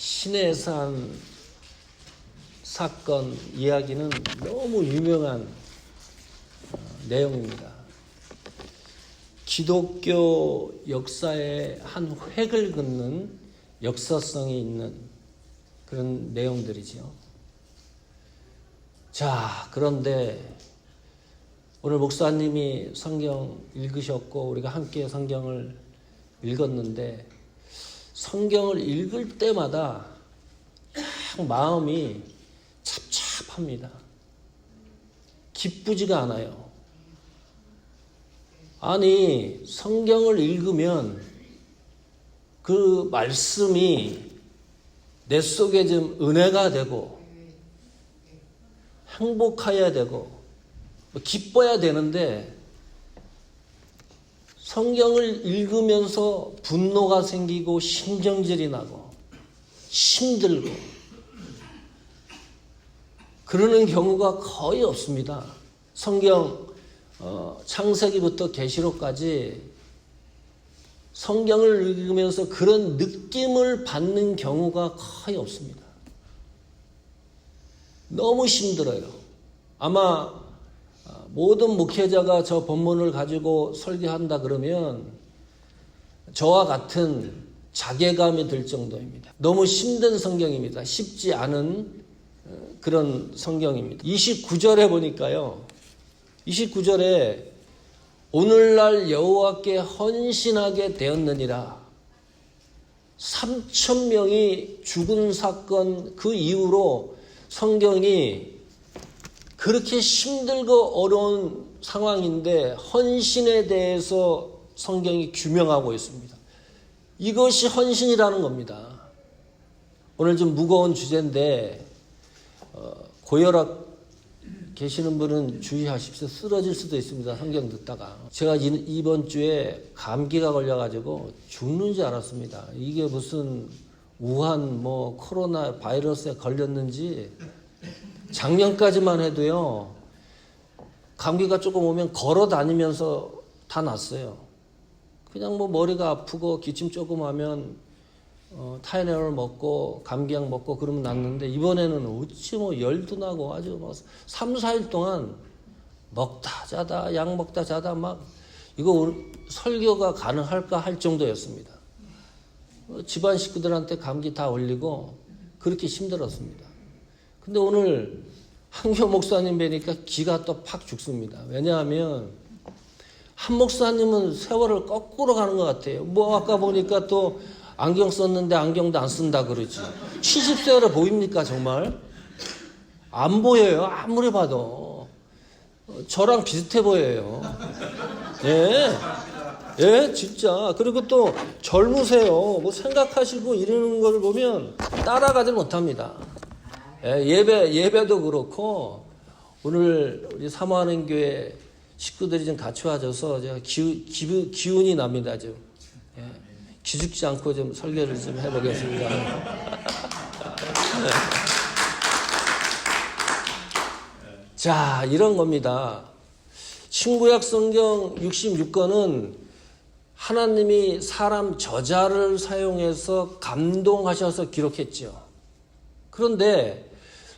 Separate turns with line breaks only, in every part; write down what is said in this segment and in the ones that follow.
신해산 사건 이야기는 너무 유명한 내용입니다. 기독교 역사의 한 획을 긋는 역사성이 있는 그런 내용들이죠. 자, 그런데 오늘 목사님이 성경 읽으셨고 우리가 함께 성경을 읽었는데 성경을 읽을 때마다 마음이 찹찹합니다. 기쁘지가 않아요. 아니, 성경을 읽으면 그 말씀이 내 속에 좀 은혜가 되고 행복해야 되고 기뻐야 되는데 성경을 읽으면서 분노가 생기고 신경질이 나고 힘들고 그러는 경우가 거의 없습니다. 성경 창세기부터 계시록까지 성경을 읽으면서 그런 느낌을 받는 경우가 거의 없습니다. 너무 힘들어요. 아마 모든 목회자가 저 본문을 가지고 설교한다 그러면 저와 같은 자괴감이 들 정도입니다. 너무 힘든 성경입니다. 쉽지 않은 그런 성경입니다. 29절에 보니까요. 29절에 오늘날 여호와께 헌신하게 되었느니라. 3,000명이 죽은 사건 그 이후로 성경이 그렇게 힘들고 어려운 상황인데 헌신에 대해서 성경이 규명하고 있습니다. 이것이 헌신이라는 겁니다. 오늘 좀 무거운 주제인데 고혈압 계시는 분은 주의하십시오. 쓰러질 수도 있습니다. 성경 듣다가. 제가 이번 주에 감기가 걸려가지고 죽는 줄 알았습니다. 이게 무슨 우한 코로나 바이러스에 걸렸는지 작년까지만 해도요. 감기가 조금 오면 걸어 다니면서 다 났어요. 그냥 머리가 아프고 기침 조금 하면 타이레놀 먹고 감기약 먹고 그러면 낫는데 이번에는 어찌 열도 나고 아주 3, 4일 동안 먹다 자다 약 먹다 자다 이거 설교가 가능할까 할 정도였습니다. 집안 식구들한테 감기 다 올리고 그렇게 힘들었습니다. 근데 오늘 한교 목사님 뵈니까 기가 또 팍 죽습니다. 왜냐하면 한 목사님은 세월을 거꾸로 가는 것 같아요. 아까 보니까 또 안경 썼는데 안경도 안 쓴다 그러지. 70세라 보입니까 정말? 안 보여요. 아무리 봐도. 저랑 비슷해 보여요. 예, 진짜. 그리고 또 젊으세요. 생각하시고 이러는 걸 보면 따라가지 못합니다. 예배도 그렇고 오늘 우리 사모하는 교회 식구들이 좀 같이 와줘서 제가 기운이 납니다. 좀. 기죽지 않고 좀 설교를 좀 해보겠습니다. 자, 이런 겁니다. 신구약 성경 66권은 하나님이 사람 저자를 사용해서 감동하셔서 기록했죠. 그런데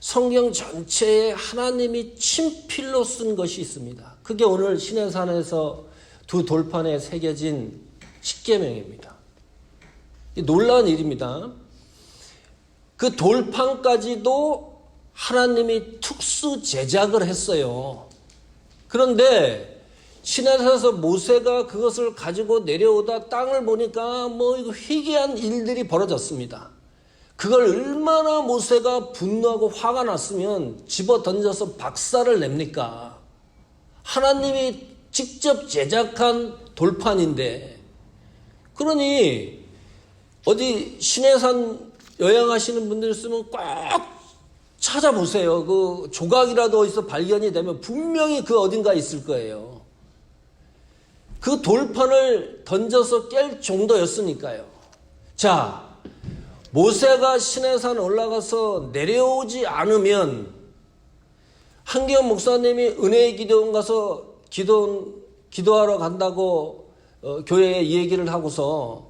성경 전체에 하나님이 친필로 쓴 것이 있습니다. 그게 오늘 시내산에서 두 돌판에 새겨진 십계명입니다. 놀라운 일입니다. 그 돌판까지도 하나님이 특수 제작을 했어요. 그런데 시내산에서 모세가 그것을 가지고 내려오다 땅을 보니까 이거 희귀한 일들이 벌어졌습니다. 그걸 얼마나 모세가 분노하고 화가 났으면 집어 던져서 박살을 냅니까? 하나님이 직접 제작한 돌판인데 그러니 어디 시내산 여행하시는 분들 있으면 꼭 찾아보세요. 그 조각이라도 어디서 발견이 되면 분명히 그 어딘가에 있을 거예요. 그 돌판을 던져서 깰 정도였으니까요. 자, 모세가 시내산 올라가서 내려오지 않으면 한기현 목사님이 은혜의 기도원 가서 기도하러 간다고 교회에 얘기를 하고서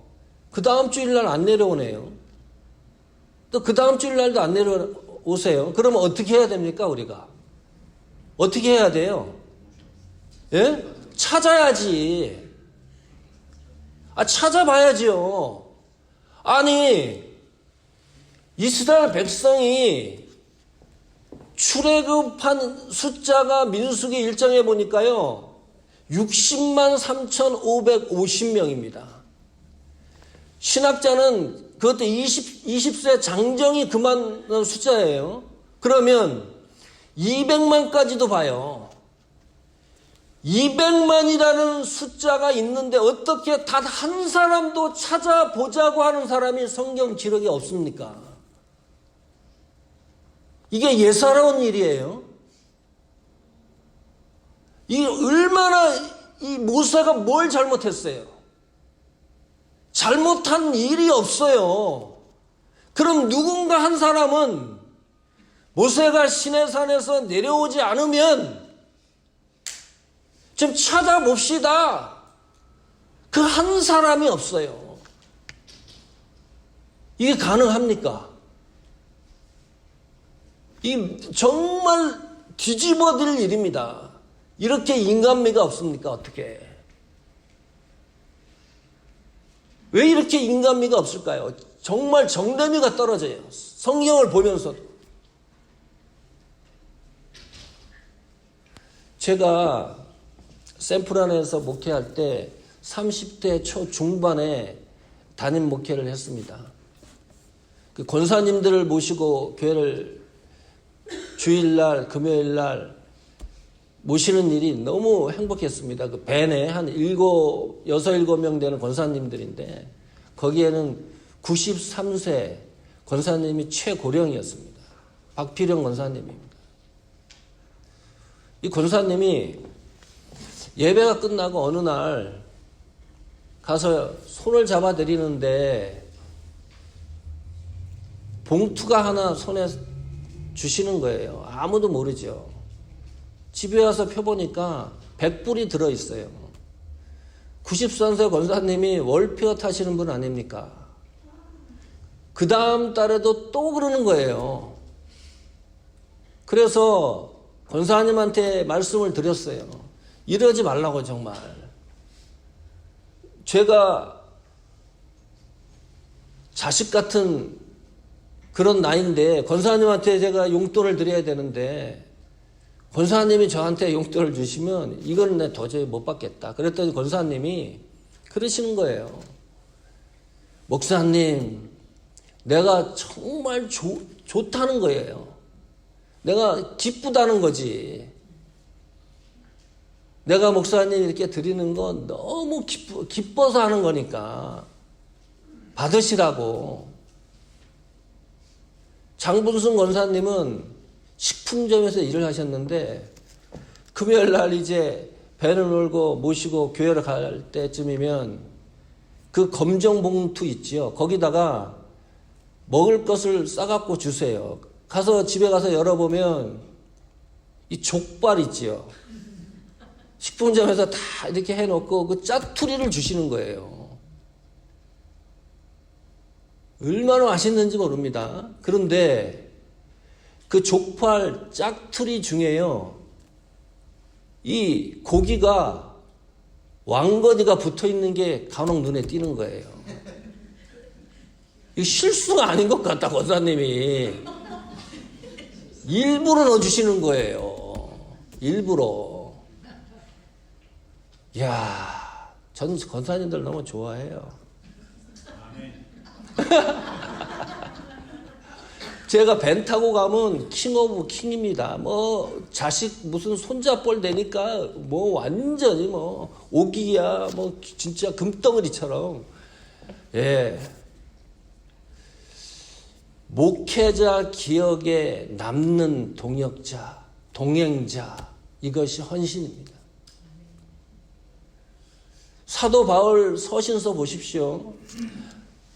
그 다음 주일날 안 내려오네요. 또 그 다음 주일날도 안 내려오세요. 그러면 어떻게 해야 됩니까, 우리가? 어떻게 해야 돼요? 예? 찾아야지. 찾아봐야지요. 아니, 이스라엘 백성이 출애굽한 숫자가 민수기 1장에 보니까요, 60만 3,550명입니다. 신학자는 그것도 20세 장정이 그만 숫자예요. 그러면 200만까지도 봐요. 200만이라는 숫자가 있는데 어떻게 단 한 사람도 찾아보자고 하는 사람이 성경 기록에 없습니까? 이게 예사로운 일이에요. 이 얼마나 이 모세가 뭘 잘못했어요? 잘못한 일이 없어요. 그럼 누군가 한 사람은 모세가 시내산에서 내려오지 않으면 좀 찾아봅시다. 그 한 사람이 없어요. 이게 가능합니까? 이 정말 뒤집어질 일입니다. 이렇게 인간미가 없습니까? 어떻게? 왜 이렇게 인간미가 없을까요? 정말 정대미가 떨어져요. 성경을 보면서도. 제가 샌프란에서 목회할 때 30대 초중반에 담임 목회를 했습니다. 그 권사님들을 모시고 교회를 주일날, 금요일날 모시는 일이 너무 행복했습니다. 그 밴에 한 7명 되는 권사님들인데 거기에는 93세 권사님이 최고령이었습니다. 박필영 권사님입니다. 이 권사님이 예배가 끝나고 어느 날 가서 손을 잡아 드리는데 봉투가 하나 손에 주시는 거예요. 아무도 모르죠. 집에 와서 펴보니까 100불이 들어있어요. 93세 권사님이 월표 타시는 분 아닙니까? 그 다음 달에도 또 그러는 거예요. 그래서 권사님한테 말씀을 드렸어요. 이러지 말라고 정말. 제가 자식 같은 그런 나이인데 권사님한테 제가 용돈을 드려야 되는데 권사님이 저한테 용돈을 주시면 이건 내 도저히 못 받겠다. 그랬더니 권사님이 그러시는 거예요. 목사님, 내가 정말 좋다는 거예요. 내가 기쁘다는 거지. 내가 목사님 이렇게 드리는 건 너무 기뻐서 하는 거니까 받으시라고. 장분순 권사님은 식품점에서 일을 하셨는데 금요일 날 이제 배를 몰고 모시고 교회를 갈 때쯤이면 그 검정 봉투 있지요. 거기다가 먹을 것을 싸갖고 주세요. 가서 집에 가서 열어보면 이 족발 있지요. 식품점에서 다 이렇게 해놓고 그 짜투리를 주시는 거예요. 얼마나 맛있는지 모릅니다. 그런데 그 족발 짝투리 중에요, 이 고기가 왕건이가 붙어 있는 게 간혹 눈에 띄는 거예요. 이거 실수가 아닌 것 같다, 권사님이. 일부러 넣어주시는 거예요. 일부러. 이야, 전 권사님들 너무 좋아해요. 제가 밴 타고 가면 킹 오브 킹입니다. 뭐 자식 무슨 손자뻘 되니까 뭐 완전히 뭐 오기야 뭐 진짜 금덩어리처럼. 예. 목회자 기억에 남는 동역자, 동행자, 이것이 헌신입니다. 사도 바울 서신서 보십시오.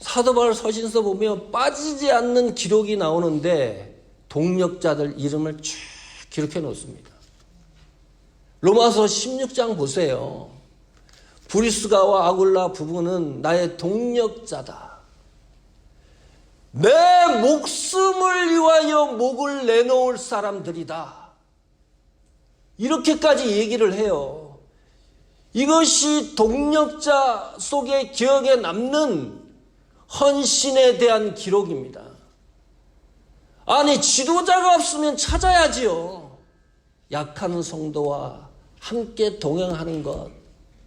사도 바울 서신서 보면 빠지지 않는 기록이 나오는데 동역자들 이름을 쭉 기록해 놓습니다. 로마서 16장 보세요. 브리스가와 아굴라 부부는 나의 동역자다. 내 목숨을 위하여 목을 내놓을 사람들이다. 이렇게까지 얘기를 해요. 이것이 동력자 속에 기억에 남는 헌신에 대한 기록입니다. 아니, 지도자가 없으면 찾아야지요. 약한 성도와 함께 동행하는 것.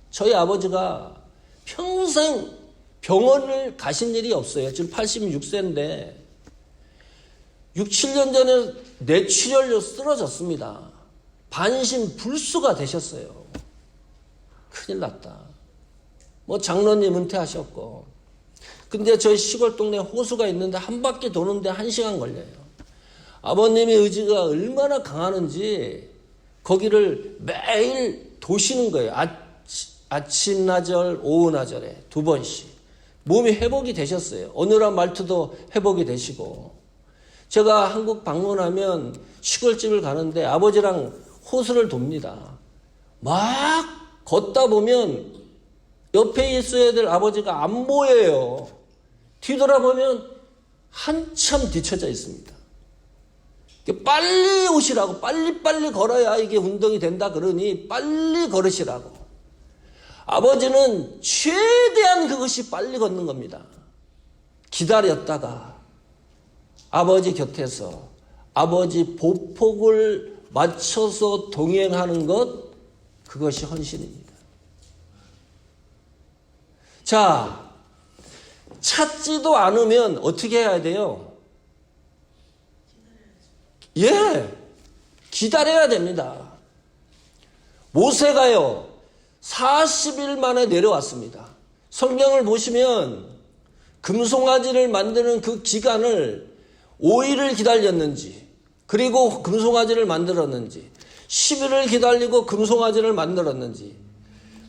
저희 아버지가 평생 병원을 가신 일이 없어요. 지금 86세인데 6, 7년 전에 뇌출혈로 쓰러졌습니다. 반신불수가 되셨어요. 큰일 났다. 뭐 장로님 은퇴하셨고. 근데 저희 시골 동네 호수가 있는데 한 바퀴 도는데 1시간 걸려요. 아버님의 의지가 얼마나 강하는지 거기를 매일 도시는 거예요. 아침 나절, 오후 나절에 2번씩. 몸이 회복이 되셨어요. 어느한 말투도 회복이 되시고. 제가 한국 방문하면 시골집을 가는데 아버지랑 호수를 돕니다. 막 걷다 보면 옆에 있어야 될 아버지가 안 보여요. 뒤돌아보면 한참 뒤쳐져 있습니다. 빨리 오시라고, 빨리빨리 걸어야 이게 운동이 된다 그러니 빨리 걸으시라고. 아버지는 최대한 그것이 빨리 걷는 겁니다. 기다렸다가 아버지 곁에서 아버지 보폭을 맞춰서 동행하는 것, 그것이 헌신입니다. 자, 찾지도 않으면 어떻게 해야 돼요? 예, 기다려야 됩니다. 모세가요, 40일 만에 내려왔습니다. 성경을 보시면 금송아지를 만드는 그 기간을 5일을 기다렸는지, 그리고 금송아지를 만들었는지, 10일을 기다리고 금송아지를 만들었는지,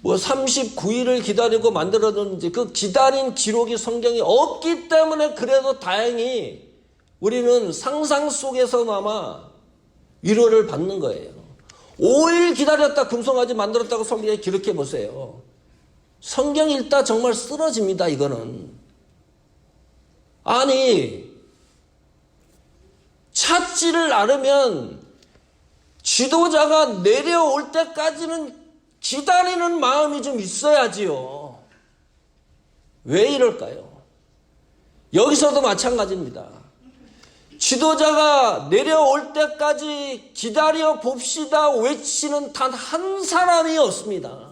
뭐 39일을 기다리고 만들었는지, 그 기다린 기록이 성경에 없기 때문에 그래도 다행히 우리는 상상 속에서나마 위로를 받는 거예요. 5일 기다렸다 금송아지 만들었다고 성경에 기록해 보세요. 성경 읽다 정말 쓰러집니다, 이거는. 아니, 찾지를 않으면 지도자가 내려올 때까지는 기다리는 마음이 좀 있어야지요. 왜 이럴까요? 여기서도 마찬가지입니다. 지도자가 내려올 때까지 기다려 봅시다 외치는 단 한 사람이 없습니다.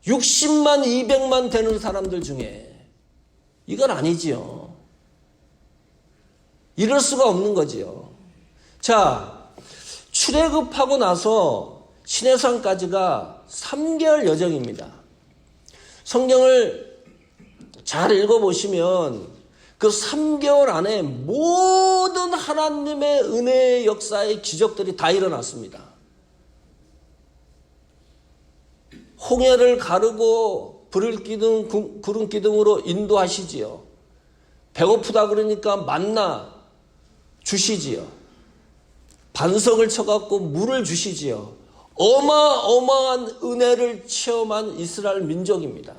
60만, 200만 되는 사람들 중에. 이건 아니지요. 이럴 수가 없는 거지요. 자, 출애굽하고 나서 시내산까지가 3개월 여정입니다. 성경을 잘 읽어보시면 그 3개월 안에 모든 하나님의 은혜의 역사의 기적들이 다 일어났습니다. 홍해를 가르고 불을 기둥, 구름 기둥으로 인도하시지요. 배고프다 그러니까 만나 주시지요. 반석을 쳐갖고 물을 주시지요. 어마어마한 은혜를 체험한 이스라엘 민족입니다.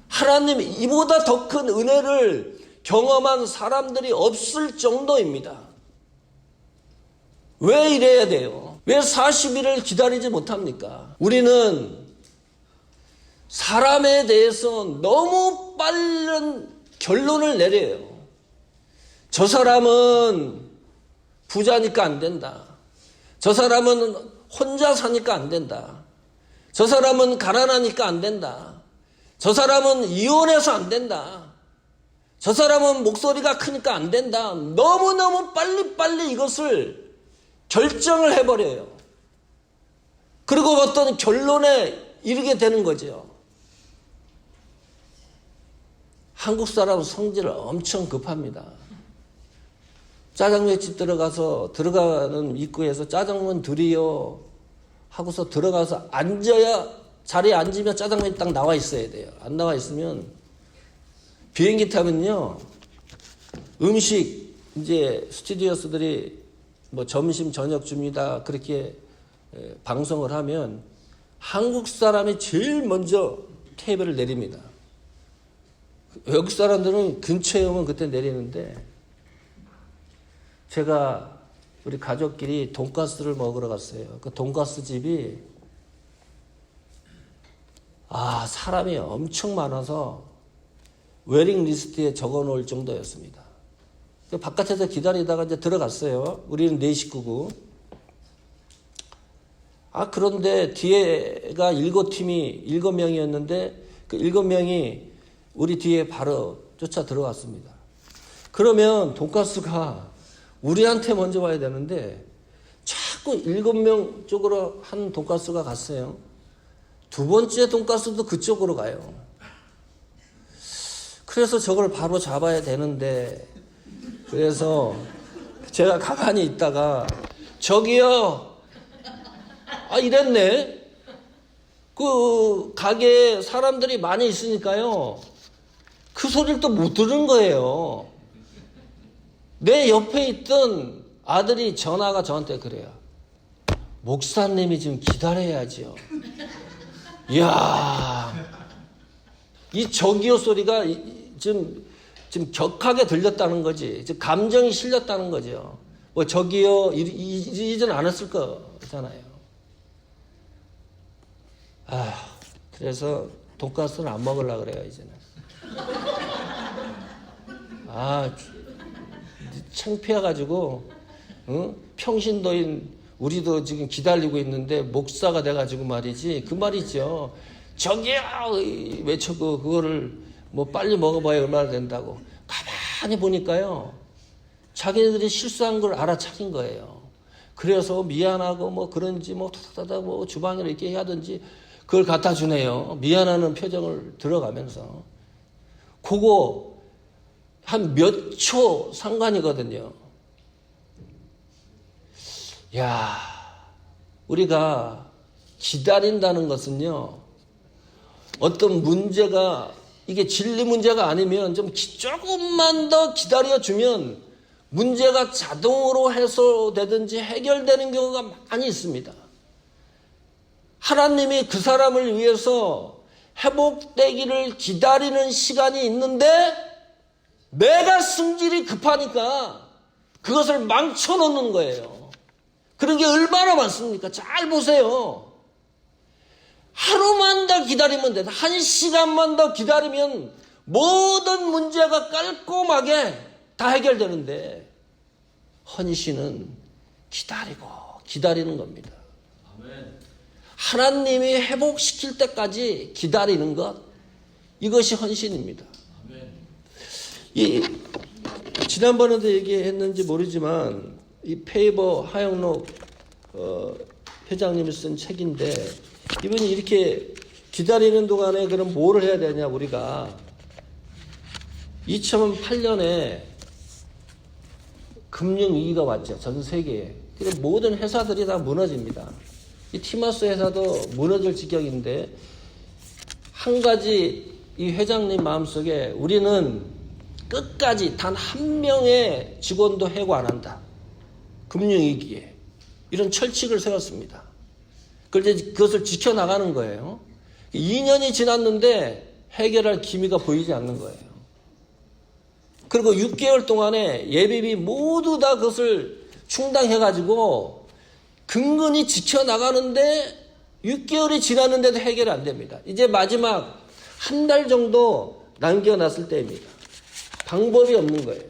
하나님, 이보다 더 큰 은혜를 경험한 사람들이 없을 정도입니다. 왜 이래야 돼요? 왜 40일을 기다리지 못합니까? 우리는 사람에 대해서 너무 빠른 결론을 내려요. 저 사람은 부자니까 안 된다. 저 사람은 혼자 사니까 안 된다. 저 사람은 가난하니까 안 된다. 저 사람은 이혼해서 안 된다. 저 사람은 목소리가 크니까 안 된다. 너무너무 빨리빨리 이것을 결정을 해버려요. 그리고 어떤 결론에 이르게 되는 거죠. 한국 사람은 성질 엄청 급합니다. 짜장면집 들어가는 입구에서 짜장면 드리요 하고서 들어가서 앉아야, 자리에 앉으면 짜장면이 딱 나와 있어야 돼요. 안 나와 있으면, 비행기 타면요, 음식 이제 스튜디오스들이 뭐 점심 저녁 줍니다 그렇게 방송을 하면 한국 사람이 제일 먼저 테이블을 내립니다. 외국 사람들은 근처에 오면 그때 내리는데 제가 우리 가족끼리 돈가스를 먹으러 갔어요. 그 돈가스 집이 사람이 엄청 많아서 웨링 리스트에 적어 놓을 정도였습니다. 바깥에서 기다리다가 이제 들어갔어요. 우리는 4식구고. 그런데 뒤에가 7명이었는데 그 7명이 우리 뒤에 바로 쫓아 들어왔습니다. 그러면 돈가스가 우리한테 먼저 와야 되는데 자꾸 7명 쪽으로 한 돈가스가 갔어요. 두 번째 돈가스도 그쪽으로 가요. 그래서 저걸 바로 잡아야 되는데 그래서 제가 가만히 있다가 저기요 이랬네. 그 가게에 사람들이 많이 있으니까요 그 소리를 또 못 들은 거예요. 내 옆에 있던 아들이 전화가 저한테 그래요. 목사님이 지금 기다려야죠. 이야, 이 저기요 소리가 지금 격하게 들렸다는 거지. 지금 감정이 실렸다는 거죠. 뭐 저기요 이제는 안 했을 거잖아요. 그래서 돈가스는 안 먹으려고 그래요 이제는. 창피해가지고 평신도인 우리도 지금 기다리고 있는데 목사가 돼가지고 말이지 그 말이죠. 저기요 외쳐고 그거를 뭐 빨리 먹어봐야 얼마나 된다고. 가만히 보니까요 자기네들이 실수한 걸 알아차린 거예요. 그래서 미안하고 뭐 그런지 뭐 타닥타닥 뭐 주방으로 이렇게 하든지 그걸 갖다 주네요. 미안하는 표정을 들어가면서. 그거 한 몇 초 상관이거든요. 야, 우리가 기다린다는 것은요, 어떤 문제가, 이게 진리 문제가 아니면 조금만 더 기다려주면 문제가 자동으로 해소되든지 해결되는 경우가 많이 있습니다. 하나님이 그 사람을 위해서 회복되기를 기다리는 시간이 있는데 내가 승질이 급하니까 그것을 망쳐놓는 거예요. 그런 게 얼마나 많습니까? 잘 보세요. 하루만 더 기다리면 돼. 1시간만 더 기다리면 모든 문제가 깔끔하게 다 해결되는데 헌신은 기다리고 기다리는 겁니다. 하나님이 회복시킬 때까지 기다리는 것, 이것이 헌신입니다. 지난번에도 얘기했는지 모르지만 이 페이버 하영록 회장님이 쓴 책인데 이분이 이렇게 기다리는 동안에 그럼 뭐를 해야 되냐. 우리가 2008년에 금융위기가 왔죠. 전 세계에. 그래서 모든 회사들이 다 무너집니다. 이 티마스 회사도 무너질 지경인데 한 가지 이 회장님 마음속에 우리는 끝까지 단 한 명의 직원도 해고 안 한다. 금융위기에. 이런 철칙을 세웠습니다. 그것을 지켜나가는 거예요. 2년이 지났는데 해결할 기미가 보이지 않는 거예요. 그리고 6개월 동안에 예비비 모두 다 그것을 충당해가지고 근근히 지켜나가는데 6개월이 지났는데도 해결이 안 됩니다. 이제 마지막 한 달 정도 남겨놨을 때입니다. 방법이 없는 거예요.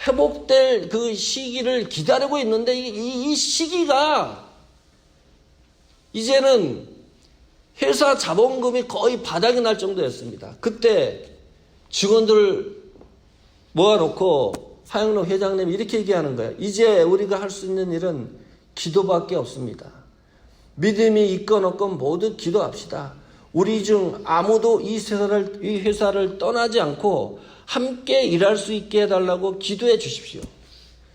회복될 그 시기를 기다리고 있는데 이 시기가 이제는 회사 자본금이 거의 바닥이 날 정도였습니다. 그때 직원들을 모아놓고 하영록 회장님이 이렇게 얘기하는 거예요. 이제 우리가 할 수 있는 일은 기도밖에 없습니다. 믿음이 있건 없건 모두 기도합시다. 우리 중 아무도 이 회사를 떠나지 않고 함께 일할 수 있게 해달라고 기도해 주십시오.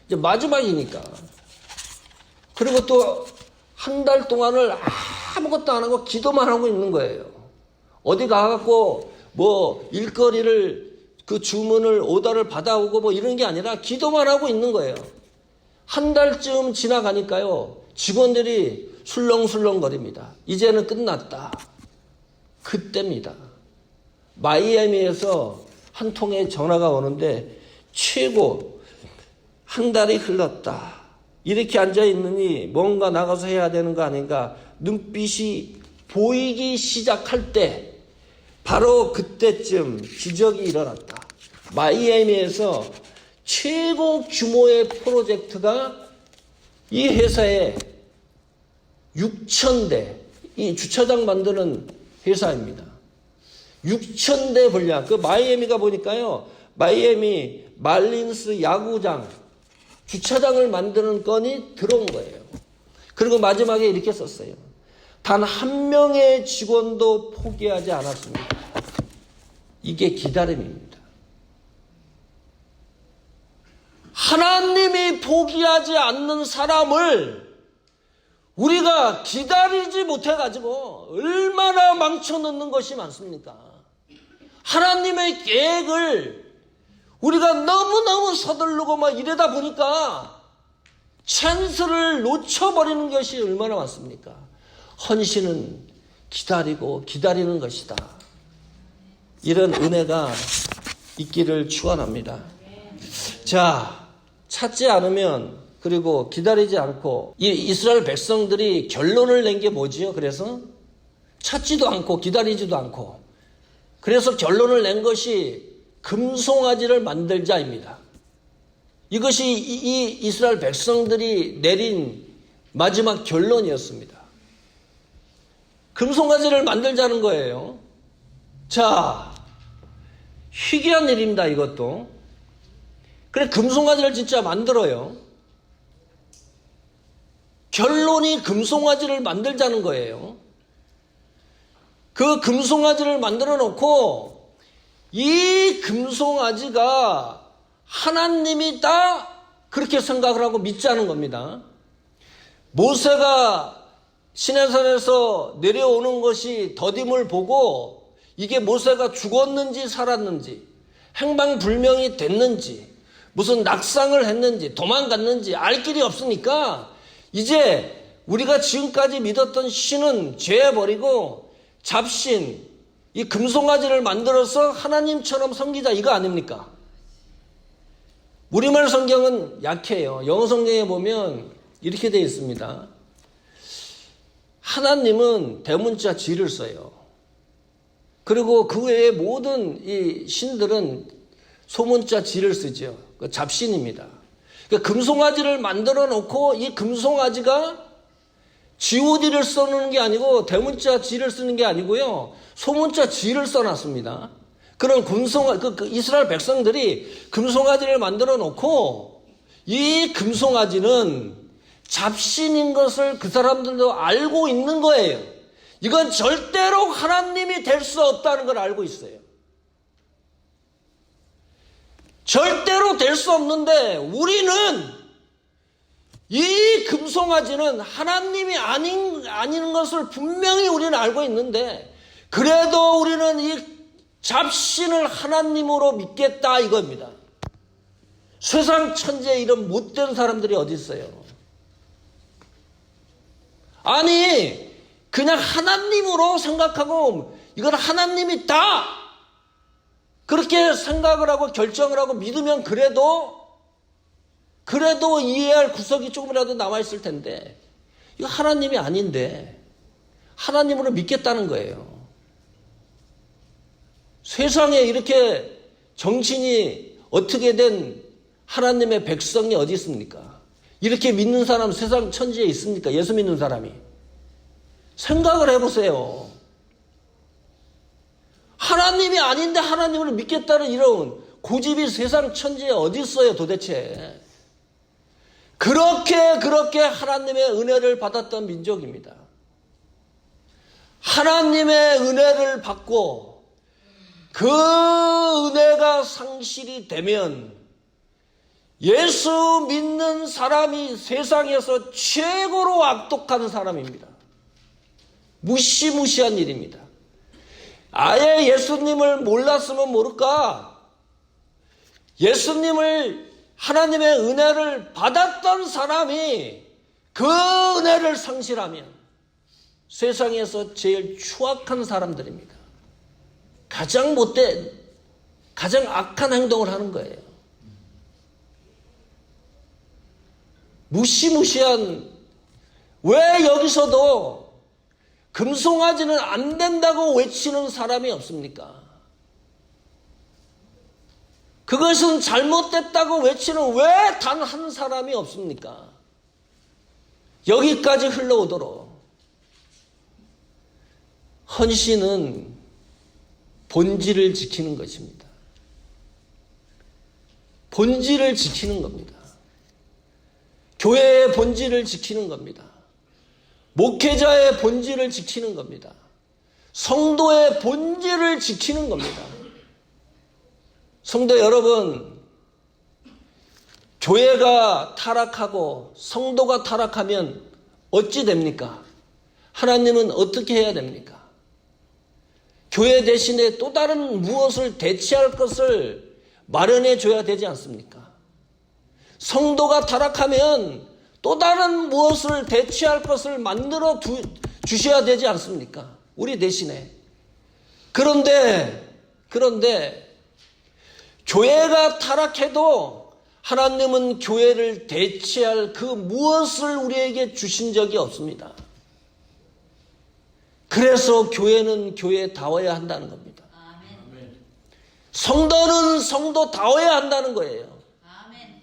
이제 마지막이니까. 그리고 또 한 달 동안을 아무것도 안 하고 기도만 하고 있는 거예요. 어디 가갖고 뭐 일거리를 그 주문을 오더를 받아오고 뭐 이런 게 아니라 기도만 하고 있는 거예요. 한 달쯤 지나가니까요. 직원들이 술렁술렁거립니다. 이제는 끝났다. 그때입니다. 마이애미에서 한 통의 전화가 오는데 최고 한 달이 흘렀다. 이렇게 앉아있느니 뭔가 나가서 해야 되는 거 아닌가. 눈빛이 보이기 시작할 때 바로 그때쯤 기적이 일어났다. 마이애미에서 최고 규모의 프로젝트가 이 회사에 6,000대, 이 주차장 만드는 회사입니다. 6,000대 분량. 그 마이애미가 보니까요, 마이애미 말린스 야구장 주차장을 만드는 건이 들어온 거예요. 그리고 마지막에 이렇게 썼어요. 단 한 명의 직원도 포기하지 않았습니다. 이게 기다림입니다. 하나님이 포기하지 않는 사람을 우리가 기다리지 못해가지고 얼마나 망쳐놓는 것이 많습니까? 하나님의 계획을 우리가 너무너무 서두르고 막 이러다 보니까 찬스를 놓쳐버리는 것이 얼마나 많습니까? 헌신은 기다리고 기다리는 것이다. 이런 은혜가 있기를 축원합니다. 자, 찾지 않으면, 그리고 기다리지 않고, 이 이스라엘 백성들이 결론을 낸 게 뭐지요? 그래서 찾지도 않고 기다리지도 않고, 그래서 결론을 낸 것이 금송아지를 만들자입니다. 이것이 이 이스라엘 백성들이 내린 마지막 결론이었습니다. 금송아지를 만들자는 거예요. 자, 희귀한 일입니다, 이것도. 그래, 금송아지를 진짜 만들어요. 결론이 금송아지를 만들자는 거예요. 그 금송아지를 만들어 놓고 이 금송아지가 하나님이다 그렇게 생각을 하고 믿자는 겁니다. 모세가 시내산에서 내려오는 것이 더딤을 보고 이게 모세가 죽었는지 살았는지 행방불명이 됐는지 무슨 낙상을 했는지 도망갔는지 알 길이 없으니까 이제 우리가 지금까지 믿었던 신은 죄해버리고 잡신 이 금송아지를 만들어서 하나님처럼 섬기자 이거 아닙니까? 우리말 성경은 약해요. 영어 성경에 보면 이렇게 되어 있습니다. 하나님은 대문자 G를 써요. 그리고 그 외에 모든 이 신들은 소문자 G를 쓰죠. 그 잡신입니다. 그러니까 금송아지를 만들어 놓고 이 금송아지가 GOD를 써놓는 게 아니고 대문자 G를 쓰는 게 아니고요. 소문자 G를 써놨습니다. 그런 이스라엘 백성들이 금송아지를 만들어 놓고 이 금송아지는 잡신인 것을 그 사람들도 알고 있는 거예요. 이건 절대로 하나님이 될 수 없다는 걸 알고 있어요. 절대로 될 수 없는데 우리는 이 금송아지는 하나님이 아닌 것을 분명히 우리는 알고 있는데 그래도 우리는 이 잡신을 하나님으로 믿겠다 이겁니다. 세상 천지에 이런 못된 사람들이 어디 있어요? 아니 그냥 하나님으로 생각하고 이건 하나님이 다 그렇게 생각을 하고 결정을 하고 믿으면 그래도 이해할 구석이 조금이라도 남아있을 텐데 이거 하나님이 아닌데 하나님으로 믿겠다는 거예요. 세상에 이렇게 정신이 어떻게 된 하나님의 백성이 어디 있습니까? 이렇게 믿는 사람 세상 천지에 있습니까? 예수 믿는 사람이. 생각을 해보세요. 하나님이 아닌데 하나님을 믿겠다는 이런 고집이 세상 천지에 어디 있어요 도대체. 그렇게 하나님의 은혜를 받았던 민족입니다. 하나님의 은혜를 받고 그 은혜가 상실이 되면 예수 믿는 사람이 세상에서 최고로 악독한 사람입니다. 무시무시한 일입니다. 아예 예수님을 몰랐으면 모를까? 예수님을 하나님의 은혜를 받았던 사람이 그 은혜를 상실하면 세상에서 제일 추악한 사람들입니다. 가장 악한 행동을 하는 거예요. 무시무시한, 왜 여기서도 금송아지는 안 된다고 외치는 사람이 없습니까? 그것은 잘못됐다고 외치는 왜 단 한 사람이 없습니까? 여기까지 흘러오도록. 헌신은 본질을 지키는 것입니다. 본질을 지키는 겁니다. 교회의 본질을 지키는 겁니다. 목회자의 본질을 지키는 겁니다. 성도의 본질을 지키는 겁니다. 성도 여러분, 교회가 타락하고 성도가 타락하면 어찌 됩니까? 하나님은 어떻게 해야 됩니까? 교회 대신에 또 다른 무엇을 대체할 것을 마련해 줘야 되지 않습니까? 성도가 타락하면 또 다른 무엇을 대체할 것을 만들어 주셔야 되지 않습니까? 우리 대신에. 그런데 교회가 타락해도 하나님은 교회를 대체할 그 무엇을 우리에게 주신 적이 없습니다. 그래서 교회는 교회다워야 한다는 겁니다. 아멘. 성도는 성도다워야 한다는 거예요. 아멘.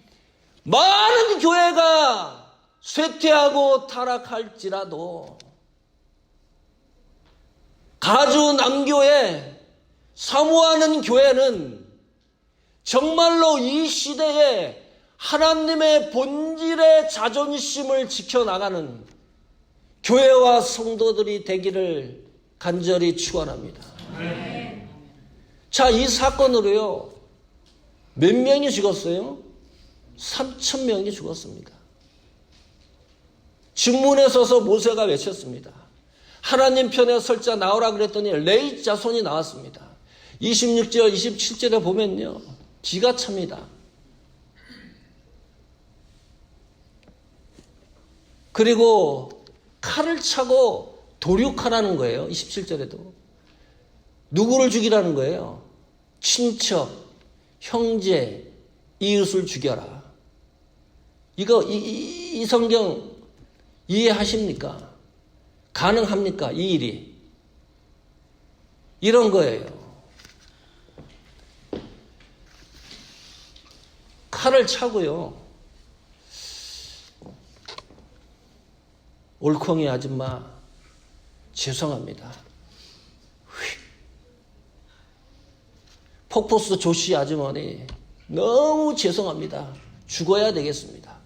많은 교회가 쇠퇴하고 타락할지라도 가주남교회, 사모하는 교회는 정말로 이 시대에 하나님의 본질의 자존심을 지켜나가는 교회와 성도들이 되기를 간절히 축원합니다. 네. 자, 이 사건으로요, 몇 명이 죽었어요? 3,000명이 죽었습니다. 증문에 서서 모세가 외쳤습니다. 하나님 편에 설자 나오라 그랬더니 레위 자손이 나왔습니다. 26절, 27절에 보면요, 기가 찹니다. 그리고 칼을 차고 도륙하라는 거예요. 27절에도. 누구를 죽이라는 거예요? 친척, 형제, 이웃을 죽여라. 이 성경 이해하십니까? 가능합니까? 이 일이. 이런 거예요. 칼을 차고요. 올콩이 아줌마 죄송합니다. 폭포수 조씨 아주머니 너무 죄송합니다. 죽어야 되겠습니다.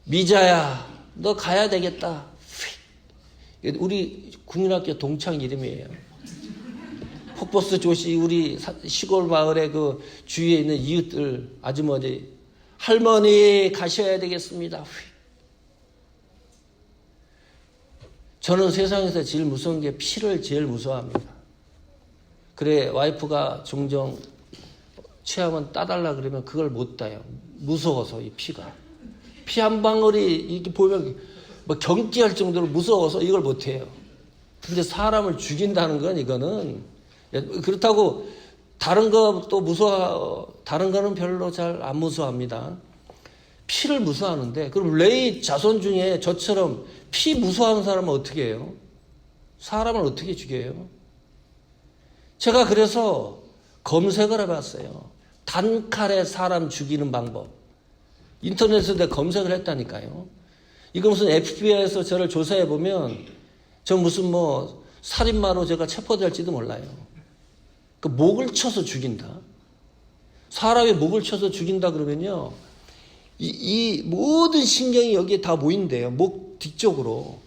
미자야 너 가야 되겠다. 우리 국민학교 동창 이름이에요. 폭포수 조씨 우리 시골 마을의 그 주위에 있는 이웃들 아주머니 할머니 가셔야 되겠습니다. 저는 세상에서 제일 무서운 게 피를 제일 무서워합니다. 그래 와이프가 종종 체하면 따달라 그러면 그걸 못 따요. 무서워서 이 피가. 피 한 방울이 이렇게 보면 뭐 경기할 정도로 무서워서 이걸 못 해요. 근데 사람을 죽인다는 건 이거는 그렇다고 다른 거는 별로 잘 안 무서워합니다. 피를 무서워하는데, 그럼 레위 자손 중에 저처럼 피 무서워하는 사람은 어떻게 해요? 사람을 어떻게 죽여요? 제가 그래서 검색을 해봤어요. 단칼에 사람 죽이는 방법. 인터넷에 내가 검색을 했다니까요. 이거 무슨 FBI에서 저를 조사해보면 저 무슨 살인마로 제가 체포될지도 몰라요. 그 목을 쳐서 죽인다. 사람의 목을 쳐서 죽인다 그러면요. 이 모든 신경이 여기에 다 모인대요. 목 뒤쪽으로.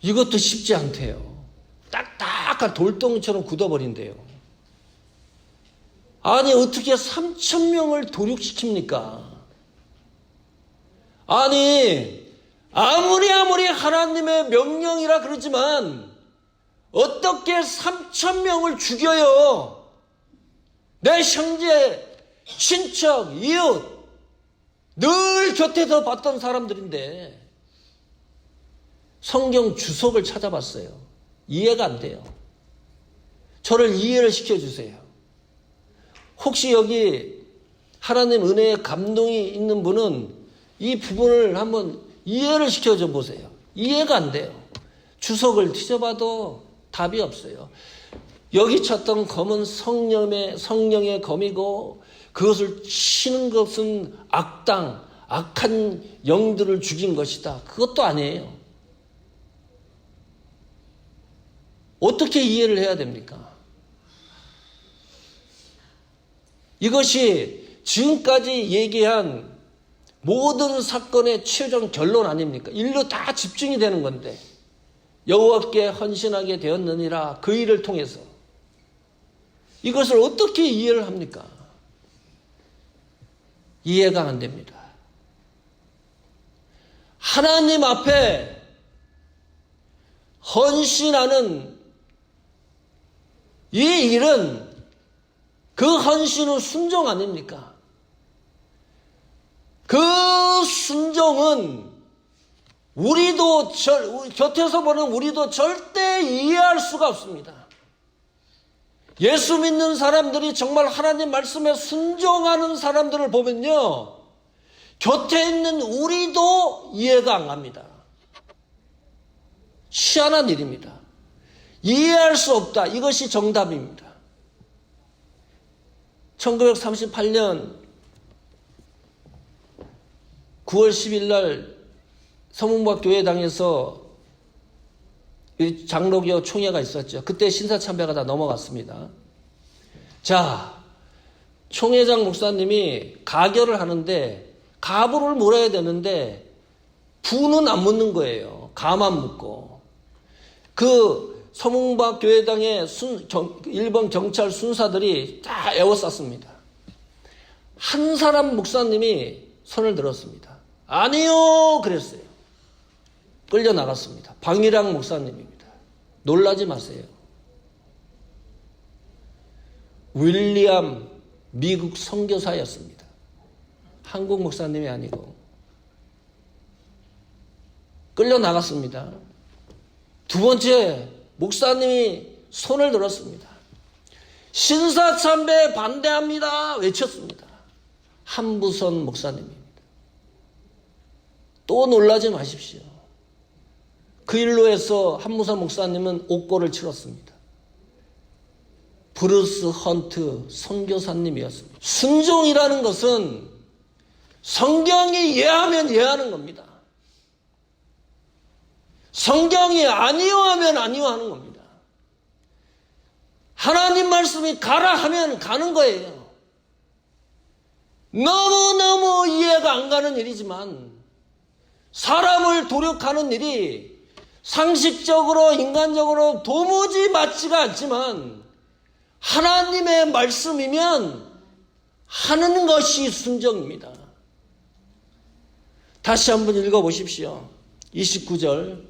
이것도 쉽지 않대요. 딱딱한 돌덩이처럼 굳어버린대요. 아니 어떻게 3,000명을 도륙시킵니까? 아니 아무리 하나님의 명령이라 그러지만 어떻게 3,000명을 죽여요? 내 형제, 친척, 이웃 늘 곁에서 봤던 사람들인데 성경 주석을 찾아봤어요. 이해가 안 돼요. 저를 이해를 시켜주세요. 혹시 여기 하나님 은혜의 감동이 있는 분은 이 부분을 한번 이해를 시켜줘 보세요. 이해가 안 돼요. 주석을 뒤져봐도 답이 없어요. 여기 쳤던 검은 성령의 검이고 그것을 치는 것은 악한 영들을 죽인 것이다. 그것도 아니에요. 어떻게 이해를 해야 됩니까? 이것이 지금까지 얘기한 모든 사건의 최종 결론 아닙니까? 일로 다 집중이 되는 건데 여호와께 헌신하게 되었느니라 그 일을 통해서 이것을 어떻게 이해를 합니까? 이해가 안 됩니다. 하나님 앞에 헌신하는 이 일은 그 헌신은 순종 아닙니까? 그 순종은 우리도 곁에서 보는 우리도 절대 이해할 수가 없습니다. 예수 믿는 사람들이 정말 하나님 말씀에 순종하는 사람들을 보면요, 곁에 있는 우리도 이해가 안 갑니다. 희한한 일입니다. 이해할 수 없다. 이것이 정답입니다. 1938년 9월 10일 날 서문박 교회당에서 장로교 총회가 있었죠. 그때 신사참배가 다 넘어갔습니다. 자, 총회장 목사님이 가결을 하는데 가부를 물어야 되는데 부는 안 묻는 거예요. 가만 묻고. 그 서문박 교회당의 일본 경찰 순사들이 다 에워쌌습니다. 한 사람 목사님이 손을 들었습니다. 아니요 그랬어요. 끌려 나갔습니다. 방일학 목사님입니다. 놀라지 마세요. 윌리엄 미국 선교사였습니다. 한국 목사님이 아니고 끌려 나갔습니다. 두 번째 목사님이 손을 들었습니다. 신사참배 반대합니다 외쳤습니다. 한부선 목사님입니다. 또 놀라지 마십시오. 그 일로 해서 한무선 목사님은 옥고를 치렀습니다. 브루스 헌트 선교사님이었습니다. 순종이라는 것은 성경이 예하면 예하는 겁니다. 성경이 아니요하면 아니요하는 겁니다. 하나님 말씀이 가라 하면 가는 거예요. 너무너무 이해가 안 가는 일이지만 사람을 도륙하는 일이 상식적으로 인간적으로 도무지 맞지가 않지만 하나님의 말씀이면 하는 것이 순종입니다. 다시 한번 읽어보십시오. 29절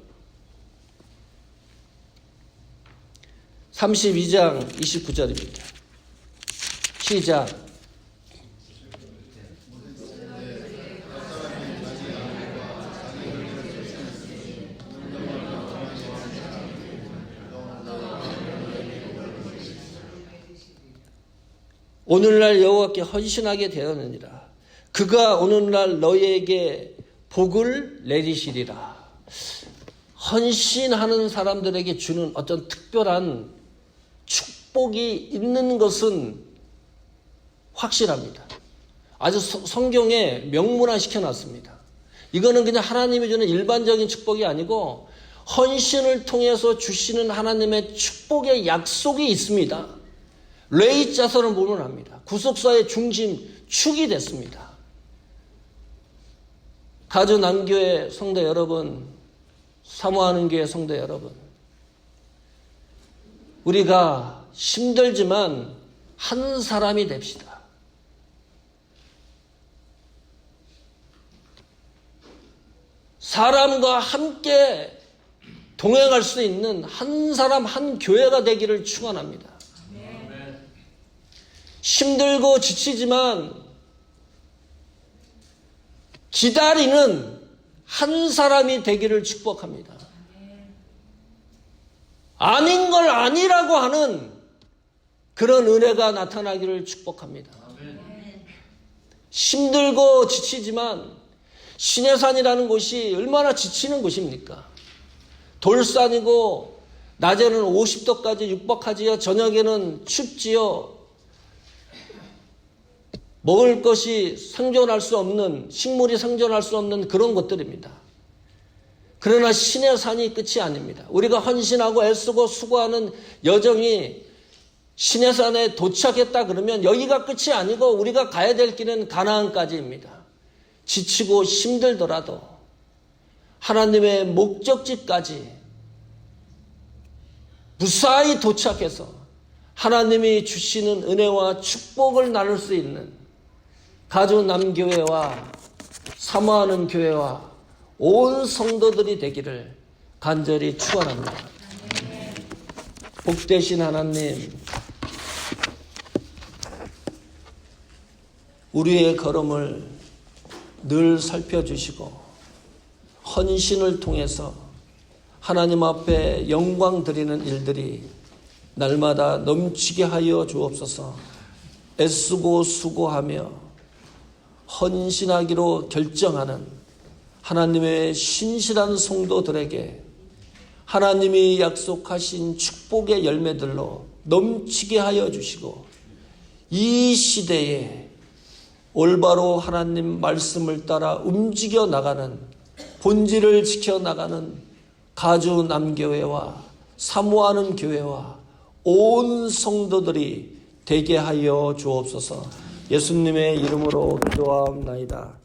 32장 29절입니다. 시작. 오늘날 여호와께 헌신하게 되었느니라. 그가 오늘날 너희에게 복을 내리시리라. 헌신하는 사람들에게 주는 어떤 특별한 축복이 있는 것은 확실합니다. 아주 성경에 명문화 시켜놨습니다. 이거는 그냥 하나님이 주는 일반적인 축복이 아니고 헌신을 통해서 주시는 하나님의 축복의 약속이 있습니다. 레위 자서를 보면 압니다. 구속사의 중심 축이 됐습니다. 가주 남교회 성도 여러분, 사모하는 교회 성도 여러분, 우리가 힘들지만 한 사람이 됩시다. 사람과 함께 동행할 수 있는 한 사람 한 교회가 되기를 축원합니다. 힘들고 지치지만 기다리는 한 사람이 되기를 축복합니다. 아닌 걸 아니라고 하는 그런 은혜가 나타나기를 축복합니다. 힘들고 지치지만 시내산이라는 곳이 얼마나 지치는 곳입니까? 돌산이고 낮에는 50도까지 육박하지요. 저녁에는 춥지요. 먹을 것이 생존할 수 없는, 식물이 생존할 수 없는 그런 곳들입니다. 그러나 신의 산이 끝이 아닙니다. 우리가 헌신하고 애쓰고 수고하는 여정이 신의 산에 도착했다 그러면 여기가 끝이 아니고 우리가 가야 될 길은 가나안까지입니다. 지치고 힘들더라도 하나님의 목적지까지 무사히 도착해서 하나님이 주시는 은혜와 축복을 나눌 수 있는 가주남교회와 사모하는 교회와 온 성도들이 되기를 간절히 축원합니다. 복되신 하나님, 우리의 걸음을 늘 살펴주시고 헌신을 통해서 하나님 앞에 영광 드리는 일들이 날마다 넘치게 하여 주옵소서. 애쓰고 수고하며 헌신하기로 결정하는 하나님의 신실한 성도들에게 하나님이 약속하신 축복의 열매들로 넘치게 하여 주시고 이 시대에 올바로 하나님 말씀을 따라 움직여 나가는, 본질을 지켜나가는 가주남교회와 사모하는 교회와 온 성도들이 되게 하여 주옵소서. 예수님의 이름으로 기도하옵나이다.